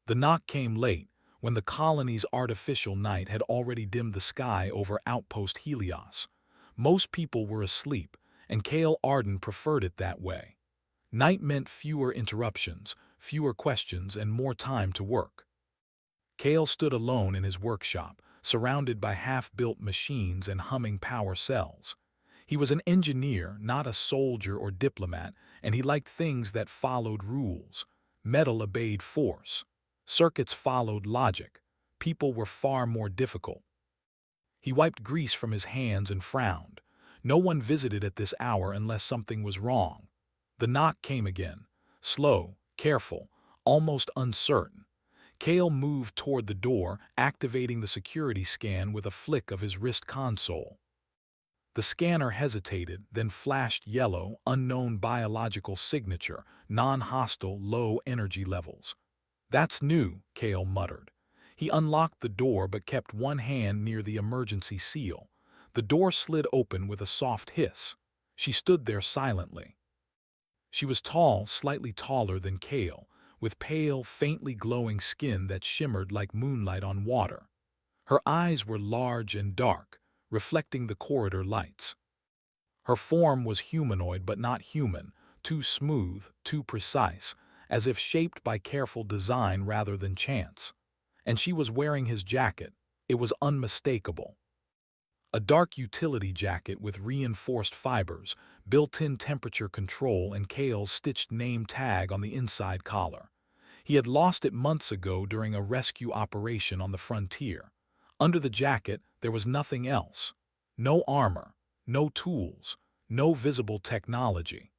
The knock came late, when the colony's artificial night had already dimmed the sky over Outpost Helios. Most people were asleep, and Cale Arden preferred it that way. Night meant fewer interruptions, fewer questions, and more time to work. Cale stood alone in his workshop, surrounded by half-built machines and humming power cells. He was an engineer, not a soldier or diplomat, and he liked things that followed rules. Metal obeyed force. Circuits followed logic. People were far more difficult. He wiped grease from his hands and frowned. No one visited at this hour unless something was wrong. The knock came again, slow, careful, almost uncertain. Cale moved toward the door, activating the security scan with a flick of his wrist console. The scanner hesitated, then flashed yellow, unknown biological signature, non-hostile, low energy levels. "That's new," Cale muttered. He unlocked the door but kept one hand near the emergency seal. The door slid open with a soft hiss. She stood there silently. She was tall, slightly taller than Cale, with pale, faintly glowing skin that shimmered like moonlight on water. Her eyes were large and dark, reflecting the corridor lights. Her form was humanoid but not human, too smooth, too precise, as if shaped by careful design rather than chance. And she was wearing his jacket. It was unmistakable. A dark utility jacket with reinforced fibers, built-in temperature control, and Cale's stitched name tag on the inside collar. He had lost it months ago during a rescue operation on the frontier. Under the jacket, there was nothing else. No armor, no tools, no visible technology.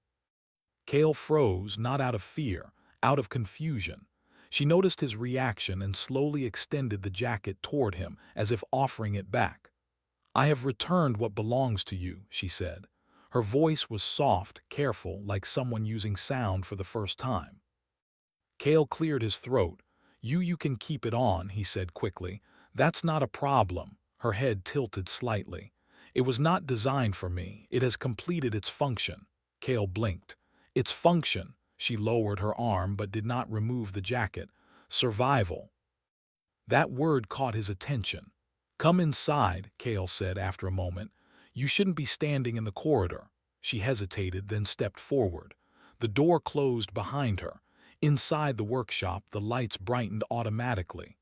Cale froze, not out of fear, out of confusion. She noticed his reaction and slowly extended the jacket toward him, as if offering it back. "I have returned what belongs to you," she said. Her voice was soft, careful, like someone using sound for the first time. Cale cleared his throat. You can keep it on," he said quickly. "That's not a problem." Her head tilted slightly. "It was not designed for me. It has completed its function." Cale blinked. "Its function." She lowered her arm but did not remove the jacket. "Survival." That word caught his attention. "Come inside," Cale said after a moment. "You shouldn't be standing in the corridor." She hesitated, then stepped forward. The door closed behind her. Inside the workshop, the lights brightened automatically.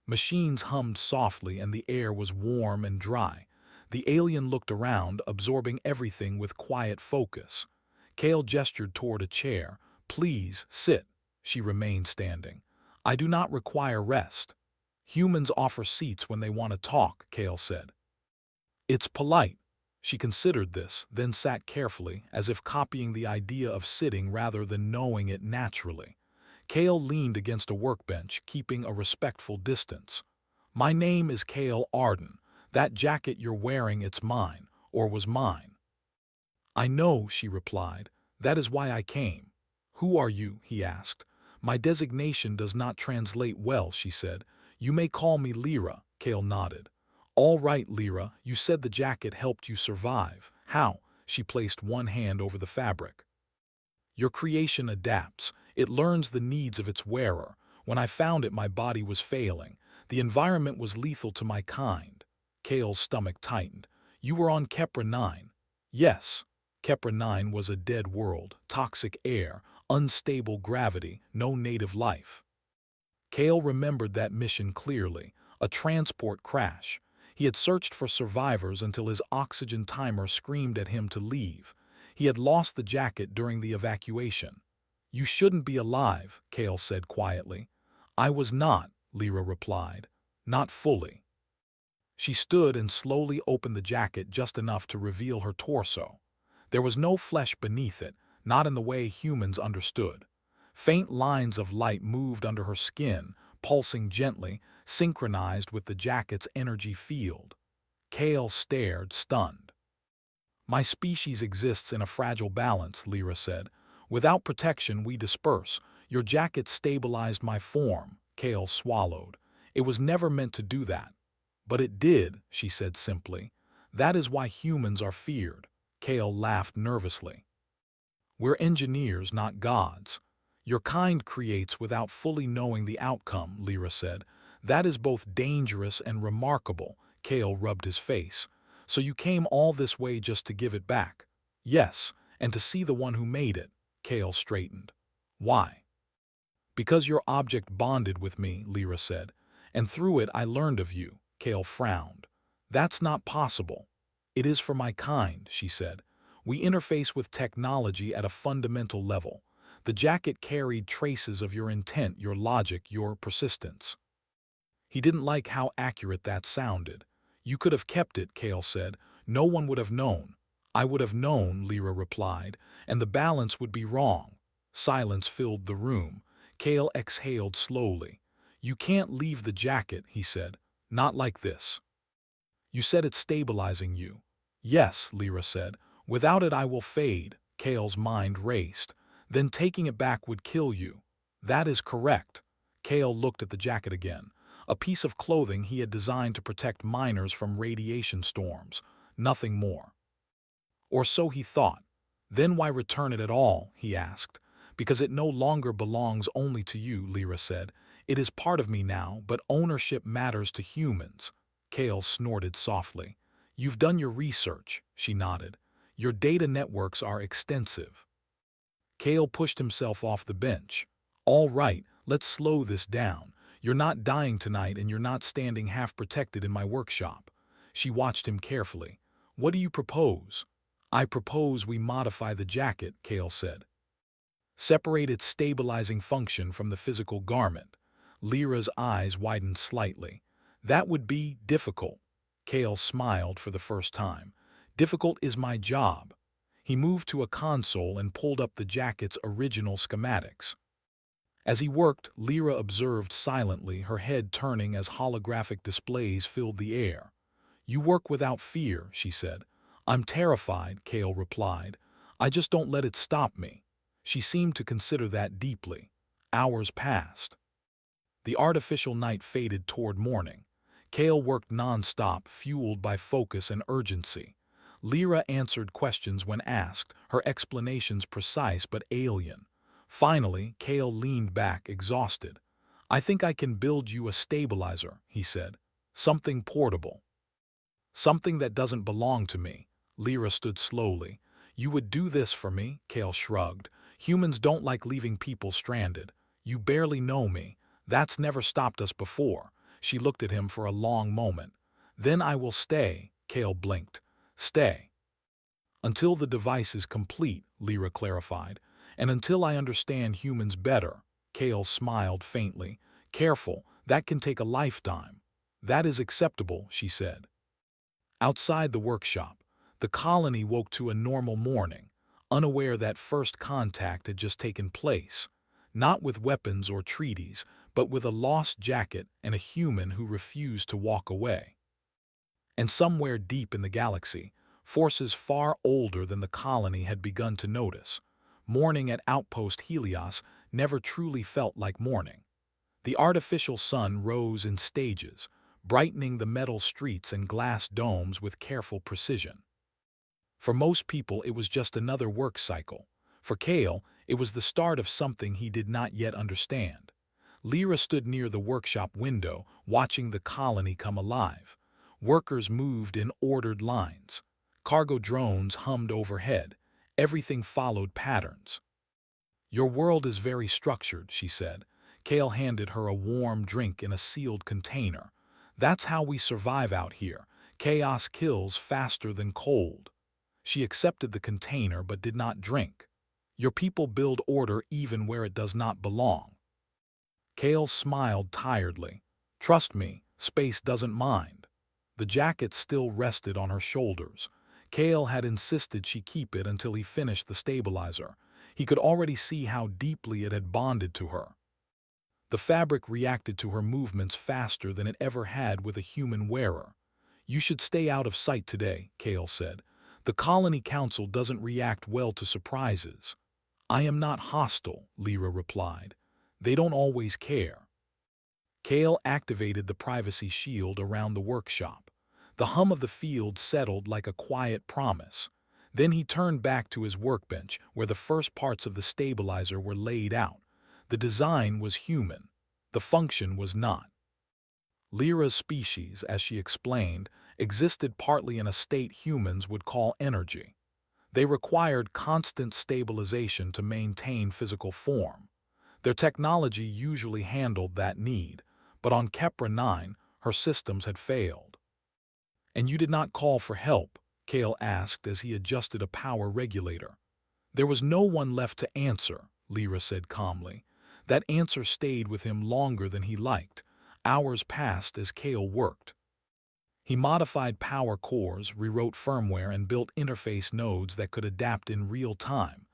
Machines hummed softly and the air was warm and dry. The alien looked around, absorbing everything with quiet focus. Cale gestured toward a chair. "Please, sit." She remained standing. "I do not require rest." "Humans offer seats when they want to talk," Cale said. "It's polite." She considered this, then sat carefully, as if copying the idea of sitting rather than knowing it naturally. Cale leaned against a workbench, keeping a respectful distance. "My name is Cale Arden. That jacket you're wearing, it's mine, or was mine." "I know," she replied. "That is why I came." "Who are you?" he asked. "My designation does not translate well," she said. "You may call me Lyra." Cale nodded. "All right, Lyra, you said the jacket helped you survive. How?" She placed one hand over the fabric. "Your creation adapts. It learns the needs of its wearer. When I found it, my body was failing. The environment was lethal to my kind." Cale's stomach tightened. "You were on Kepra 9. "Yes." Kepra 9 was a dead world, toxic air, unstable gravity, no native life. Cale remembered that mission clearly, a transport crash. He had searched for survivors until his oxygen timer screamed at him to leave. He had lost the jacket during the evacuation. "You shouldn't be alive," Cale said quietly. "I was not," Lyra replied. "Not fully." She stood and slowly opened the jacket just enough to reveal her torso. There was no flesh beneath it, not in the way humans understood. Faint lines of light moved under her skin, pulsing gently, synchronized with the jacket's energy field. Cale stared, stunned. "My species exists in a fragile balance," Lyra said. "Without protection, we disperse. Your jacket stabilized my form." Cale swallowed. "It was never meant to do that." "But it did," she said simply. "That is why humans are feared." Cale laughed nervously. "We're engineers, not gods. Your kind creates without fully knowing the outcome, Lyra said. That is both dangerous and remarkable. Kale rubbed his face. So you came all this way just to give it back? Yes, and to see the one who made it. Kale straightened. Why? Because your object bonded with me, Lyra said, and through it I learned of you. Kale frowned. That's not possible. It is for my kind, she said. We interface with technology at a fundamental level. The jacket carried traces of your intent, your logic, your persistence. He didn't like how accurate that sounded. You could have kept it, Kale said. No one would have known. I would have known, Lyra replied, and the balance would be wrong. Silence filled the room. Kale exhaled slowly. You can't leave the jacket, he said. Not like this. You said it's stabilizing you. Yes, Lyra said. Without it I will fade. Kale's mind raced. Then taking it back would kill you. That is correct. Kale looked at the jacket again. A piece of clothing he had designed to protect miners from radiation storms. Nothing more. Or so he thought. Then why return it at all, he asked. Because it no longer belongs only to you, Lyra said. It is part of me now, but ownership matters to humans. Kale snorted softly. You've done your research, she nodded. Your data networks are extensive. Kale pushed himself off the bench. All right, let's slow this down. You're not dying tonight and you're not standing half-protected in my workshop. She watched him carefully. What do you propose? I propose we modify the jacket, Kale said. Separate its stabilizing function from the physical garment. Lyra's eyes widened slightly. That would be difficult. Kale smiled for the first time. Difficult is my job. He moved to a console and pulled up the jacket's original schematics. As he worked, Lyra observed silently, her head turning as holographic displays filled the air. You work without fear, she said. I'm terrified, Kale replied. I just don't let it stop me. She seemed to consider that deeply. Hours passed. The artificial night faded toward morning. Kale worked non-stop, fueled by focus and urgency. Lyra answered questions when asked, her explanations precise but alien. Finally, Kale leaned back, exhausted. I think I can build you a stabilizer, he said. Something portable. Something that doesn't belong to me. Lyra stood slowly. You would do this for me? Kale shrugged. Humans don't like leaving people stranded. You barely know me. That's never stopped us before. She looked at him for a long moment. Then I will stay, Kale blinked. Stay. Until the device is complete, Lyra clarified. And until I understand humans better. Kale smiled faintly. Careful, that can take a lifetime. That is acceptable, she said. Outside the workshop, the colony woke to a normal morning, unaware that first contact had just taken place, not with weapons or treaties, but with a lost jacket and a human who refused to walk away. And somewhere deep in the galaxy, forces far older than the colony had begun to notice. Morning at Outpost Helios never truly felt like morning. The artificial sun rose in stages, brightening the metal streets and glass domes with careful precision. For most people, it was just another work cycle. For Kale, it was the start of something he did not yet understand. Lyra stood near the workshop window, watching the colony come alive. Workers moved in ordered lines. Cargo drones hummed overhead. Everything followed patterns. Your world is very structured, she said. Kale handed her a warm drink in a sealed container. That's how we survive out here. Chaos kills faster than cold. She accepted the container but did not drink. Your people build order even where it does not belong. Kale smiled tiredly. Trust me, space doesn't mind. The jacket still rested on her shoulders. Kale had insisted she keep it until he finished the stabilizer. He could already see how deeply it had bonded to her. The fabric reacted to her movements faster than it ever had with a human wearer. You should stay out of sight today, Kale said. The Colony Council doesn't react well to surprises. I am not hostile, Lyra replied. They don't always care. Kale activated the privacy shield around the workshop. The hum of the field settled like a quiet promise. Then he turned back to his workbench where the first parts of the stabilizer were laid out. The design was human. The function was not. Lyra's species, as she explained, existed partly in a state humans would call energy. They required constant stabilization to maintain physical form. Their technology usually handled that need, but on Kepra 9, her systems had failed. "And you did not call for help?" Kale asked as he adjusted a power regulator. "There was no one left to answer," Lyra said calmly. That answer stayed with him longer than he liked. Hours passed as Kale worked. He modified power cores, rewrote firmware, and built interface nodes that could adapt in real time.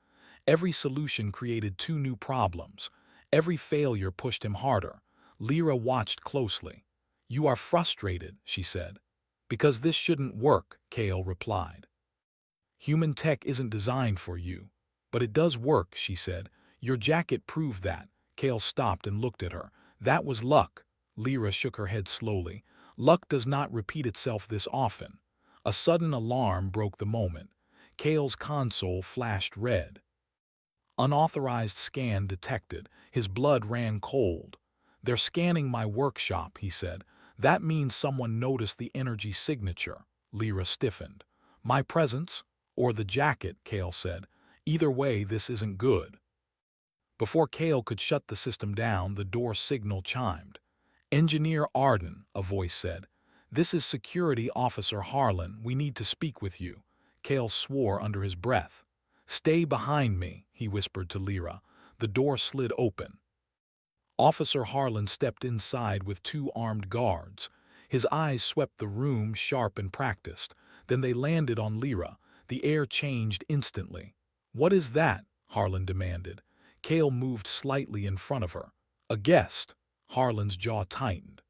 Every solution created two new problems. Every failure pushed him harder. Lyra watched closely. "You are frustrated," she said. "Because this shouldn't work," Kale replied. "Human tech isn't designed for you." "But it does work," she said. "Your jacket proved that." Kale stopped and looked at her. "That was luck." Lyra shook her head slowly. "Luck does not repeat itself this often." A sudden alarm broke the moment. Kale's console flashed red. Unauthorized scan detected. His blood ran cold. "They're scanning my workshop," he said. "That means someone noticed the energy signature." Lyra stiffened. "My presence? Or the jacket," Kale said. "Either way, this isn't good." Before Kale could shut the system down, the door signal chimed. "Engineer Arden," a voice said. "This is Security Officer Harlan. We need to speak with you." Kale swore under his breath. "Stay behind me," he whispered to Lyra. The door slid open. Officer Harlan stepped inside with two armed guards. His eyes swept the room, sharp and practiced. Then they landed on Lyra. The air changed instantly. "What is that?" Harlan demanded. Kale moved slightly in front of her. "A guest." Harlan's jaw tightened.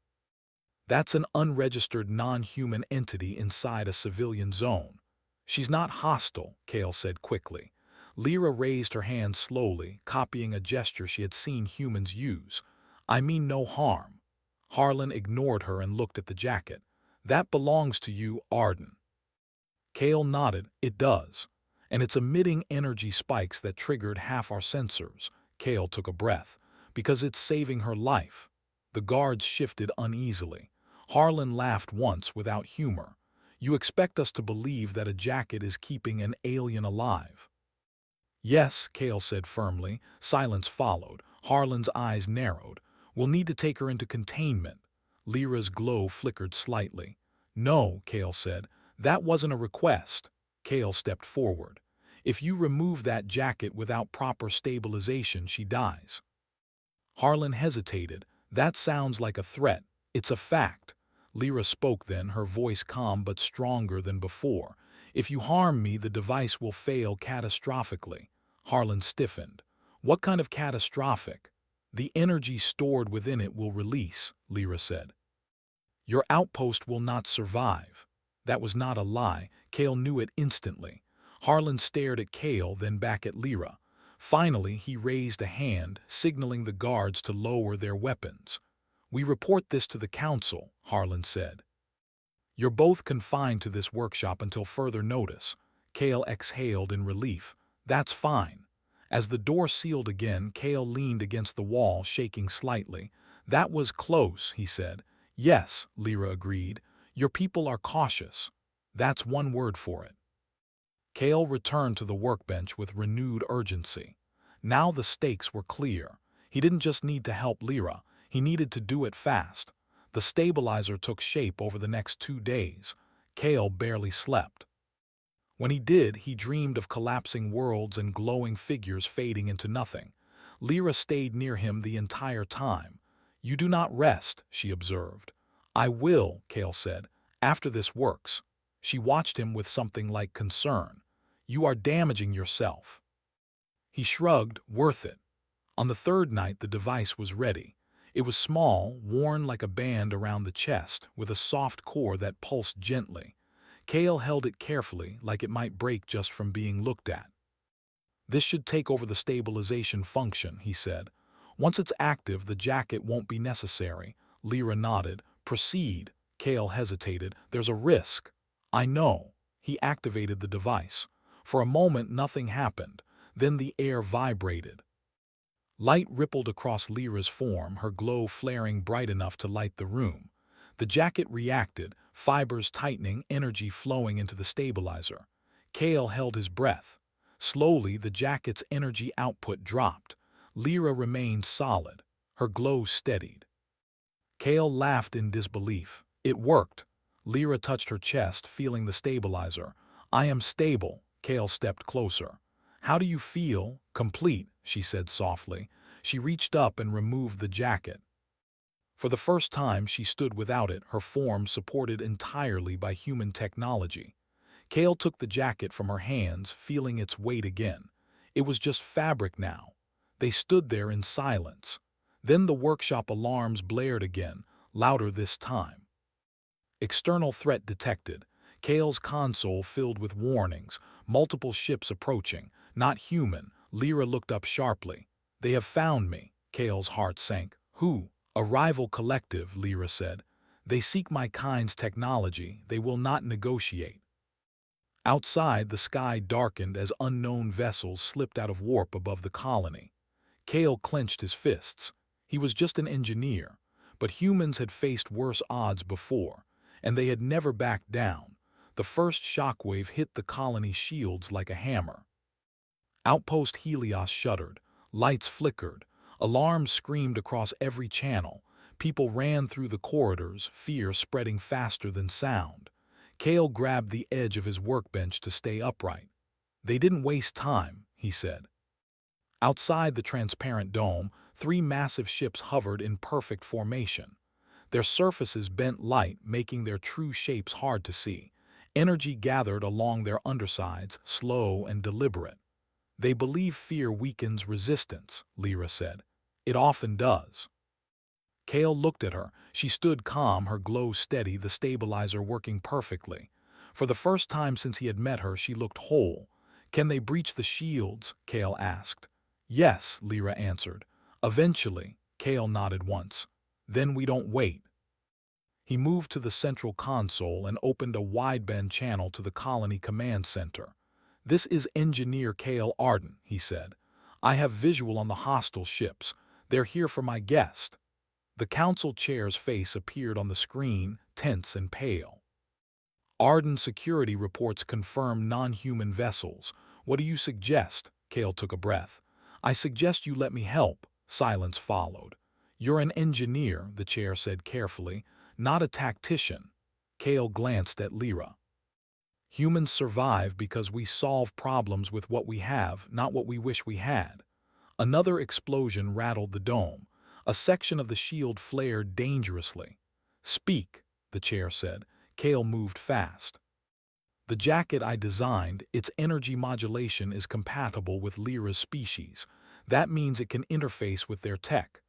"That's an unregistered non-human entity inside a civilian zone." "She's not hostile," Kale said quickly. Lyra raised her hand slowly, copying a gesture she had seen humans use. "I mean no harm." Harlan ignored her and looked at the jacket. "That belongs to you, Arden." Kale nodded. "It does. And it's emitting energy spikes that triggered half our sensors." Kale took a breath. "Because it's saving her life." The guards shifted uneasily. Harlan laughed once without humor. "You expect us to believe that a jacket is keeping an alien alive?" "Yes," Kale said firmly. Silence followed. Harlan's eyes narrowed. "We'll need to take her into containment." Lyra's glow flickered slightly. "No," Kale said. "That wasn't a request." Kale stepped forward. "If you remove that jacket without proper stabilization, she dies." Harlan hesitated. "That sounds like a threat." "It's a fact." Lyra spoke then, her voice calm but stronger than before. "If you harm me, the device will fail catastrophically." Harlan stiffened. "What kind of catastrophic?" "The energy stored within it will release," Lyra said. "Your outpost will not survive." That was not a lie. Kale knew it instantly. Harlan stared at Kale, then back at Lyra. Finally, he raised a hand, signaling the guards to lower their weapons. "We report this to the council," Harlan said. "You're both confined to this workshop until further notice." Kale exhaled in relief. "That's fine." As the door sealed again, Kale leaned against the wall, shaking slightly. "That was close," he said. "Yes," Lyra agreed. "Your people are cautious." "That's one word for it." Kale returned to the workbench with renewed urgency. Now the stakes were clear. He didn't just need to help Lyra, he needed to do it fast. The stabilizer took shape over the next 2 days. Kale barely slept. When he did, he dreamed of collapsing worlds and glowing figures fading into nothing. Lyra stayed near him the entire time. "You do not rest," she observed. "I will," Kale said, "after this works." She watched him with something like concern. "You are damaging yourself." He shrugged. "Worth it." On the third night, the device was ready. It was small, worn like a band around the chest, with a soft core that pulsed gently. Kale held it carefully, like it might break just from being looked at. "This should take over the stabilization function," he said. "Once it's active, the jacket won't be necessary." Lyra nodded. "Proceed." Kale hesitated. "There's a risk." "I know." He activated the device. For a moment, nothing happened. Then the air vibrated. Light rippled across Lyra's form, her glow flaring bright enough to light the room. The jacket reacted, fibers tightening, energy flowing into the stabilizer. Kale held his breath. Slowly, the jacket's energy output dropped. Lyra remained solid. Her glow steadied. Kale laughed in disbelief. It worked. Lyra touched her chest, feeling the stabilizer. I am stable. Kale stepped closer. How do you feel? Complete, she said softly. She reached up and removed the jacket. For the first time, she stood without it, her form supported entirely by human technology. Kale took the jacket from her hands, feeling its weight again. It was just fabric now. They stood there in silence. Then the workshop alarms blared again, louder this time. External threat detected. Kale's console filled with warnings, multiple ships approaching. Not human. Lyra looked up sharply. They have found me. Kale's heart sank. Who? A rival collective, Lyra said. They seek my kind's technology. They will not negotiate. Outside, the sky darkened as unknown vessels slipped out of warp above the colony. Kale clenched his fists. He was just an engineer, but humans had faced worse odds before, and they had never backed down. The first shockwave hit the colony's shields like a hammer. Outpost Helios shuddered. Lights flickered. Alarms screamed across every channel. People ran through the corridors, fear spreading faster than sound. Kale grabbed the edge of his workbench to stay upright. They didn't waste time, he said. Outside the transparent dome, 3 massive ships hovered in perfect formation. Their surfaces bent light, making their true shapes hard to see. Energy gathered along their undersides, slow and deliberate. They believe fear weakens resistance, Lyra said. It often does. Kale looked at her. She stood calm, her glow steady, the stabilizer working perfectly. For the first time since he had met her, she looked whole. Can they breach the shields? Kale asked. Yes, Lyra answered. Eventually, Kale nodded once. Then we don't wait. He moved to the central console and opened a wideband channel to the colony command center. This is Engineer Kale Arden, he said. I have visual on the hostile ships. They're here for my guest. The council chair's face appeared on the screen, tense and pale. Arden security reports confirm non-human vessels. What do you suggest? Kale took a breath. I suggest you let me help. Silence followed. You're an engineer, the chair said carefully, not a tactician. Kale glanced at Lyra. Humans survive because we solve problems with what we have, not what we wish we had. Another explosion rattled the dome. A section of the shield flared dangerously. Speak, the chair said. Kale moved fast. The jacket I designed, its energy modulation is compatible with Lyra's species. That means it can interface with their tech.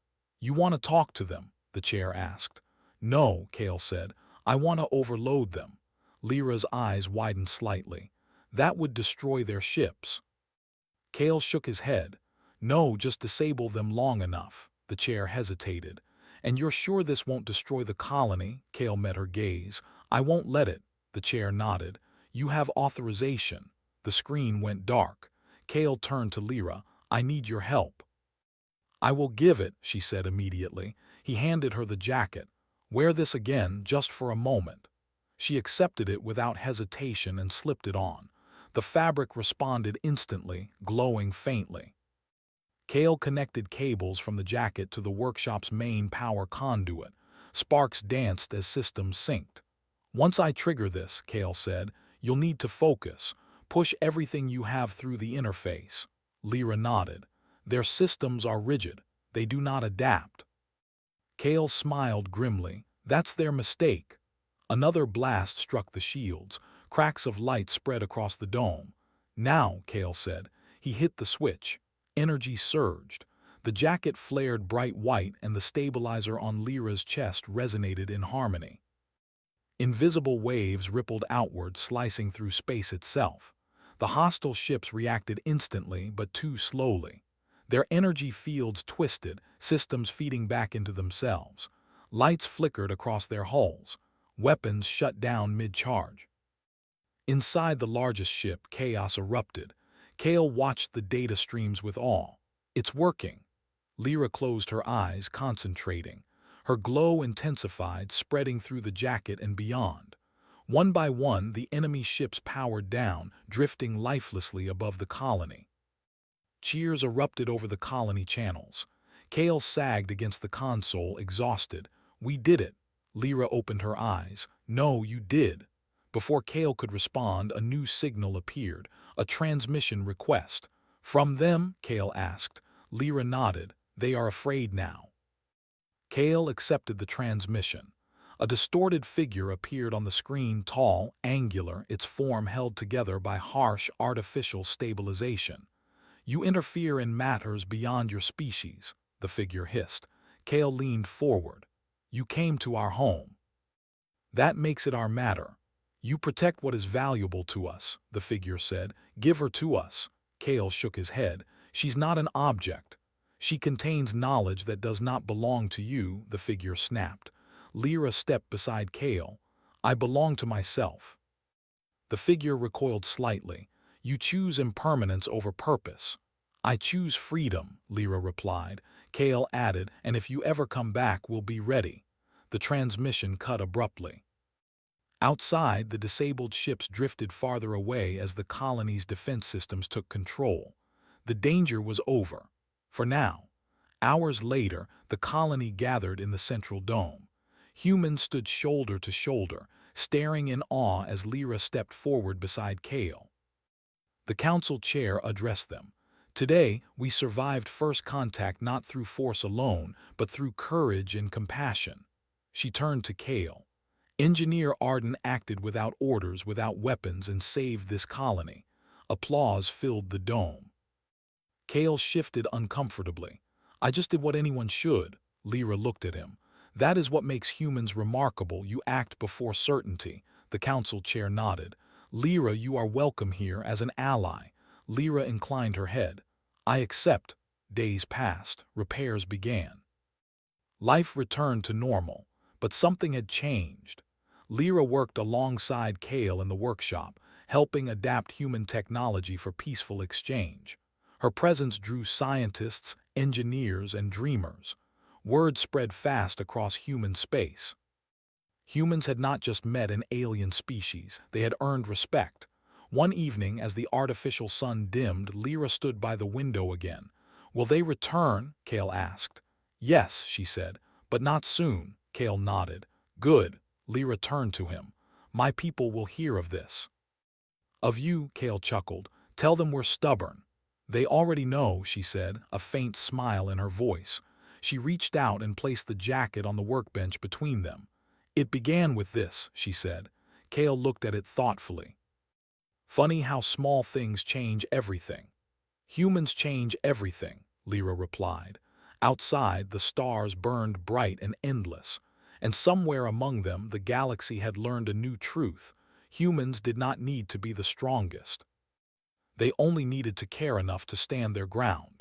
You want to talk to them? The chair asked. No, Kale said. I want to overload them. Lyra's eyes widened slightly. That would destroy their ships. Kale shook his head. No, just disable them long enough. The chair hesitated. And you're sure this won't destroy the colony? Kale met her gaze. I won't let it. The chair nodded. You have authorization. The screen went dark. Kale turned to Lyra. I need your help. I will give it, she said immediately. He handed her the jacket. Wear this again, just for a moment. She accepted it without hesitation and slipped it on. The fabric responded instantly, glowing faintly. Kale connected cables from the jacket to the workshop's main power conduit. Sparks danced as systems synced. Once I trigger this, Kale said, you'll need to focus. Push everything you have through the interface. Lyra nodded. Their systems are rigid. They do not adapt. Kale smiled grimly. That's their mistake. Another blast struck the shields. Cracks of light spread across the dome. Now, Kale said. He hit the switch. Energy surged. The jacket flared bright white and the stabilizer on Lyra's chest resonated in harmony. Invisible waves rippled outward, slicing through space itself. The hostile ships reacted instantly, but too slowly. Their energy fields twisted, systems feeding back into themselves. Lights flickered across their hulls. Weapons shut down mid-charge. Inside the largest ship, chaos erupted. Kale watched the data streams with awe. It's working. Lyra closed her eyes, concentrating. Her glow intensified, spreading through the jacket and beyond. One by one, the enemy ships powered down, drifting lifelessly above the colony. Cheers erupted over the colony channels. Kale sagged against the console, exhausted. "We did it." Lyra opened her eyes. "No, you did." Before Kale could respond, a new signal appeared, a transmission request. "From them?" Kale asked. Lyra nodded. "They are afraid now." Kale accepted the transmission. A distorted figure appeared on the screen, tall, angular, its form held together by harsh, artificial stabilization. "You interfere in matters beyond your species," the figure hissed. Kale leaned forward. "You came to our home. That makes it our matter. You protect what is valuable to us," the figure said. "Give her to us." Kale shook his head. "She's not an object. She contains knowledge that does not belong to you," the figure snapped. Lyra stepped beside Kale. "I belong to myself." The figure recoiled slightly. "You choose impermanence over purpose." "I choose freedom," Lyra replied. Kale added, "And if you ever come back, we'll be ready." The transmission cut abruptly. Outside, the disabled ships drifted farther away as the colony's defense systems took control. The danger was over. For now. Hours later, the colony gathered in the central dome. Humans stood shoulder to shoulder, staring in awe as Lyra stepped forward beside Kale. The council chair addressed them. "Today, we survived first contact not through force alone, but through courage and compassion." She turned to Kale. "Engineer Arden acted without orders, without weapons, and saved this colony." Applause filled the dome. Kale shifted uncomfortably. "I just did what anyone should." Lyra looked at him. "That is what makes humans remarkable. You act before certainty." The council chair nodded. "Lyra, you are welcome here as an ally." Lyra inclined her head. "I accept." Days passed. Repairs began. Life returned to normal, but something had changed. Lyra worked alongside Kale in the workshop, helping adapt human technology for peaceful exchange. Her presence drew scientists, engineers, and dreamers. Word spread fast across human space. Humans had not just met an alien species, they had earned respect. One evening, as the artificial sun dimmed, Lyra stood by the window again. "Will they return?" Kale asked. "Yes," she said, "but not soon." Kale nodded. "Good." Lyra turned to him. "My people will hear of this." "Of you," Kale chuckled. "Tell them we're stubborn." "They already know," she said, a faint smile in her voice. She reached out and placed the jacket on the workbench between them. "It began with this," she said. Kale looked at it thoughtfully. "Funny how small things change everything." "Humans change everything," Lyra replied. Outside, the stars burned bright and endless, and somewhere among them the galaxy had learned a new truth. Humans did not need to be the strongest. They only needed to care enough to stand their ground.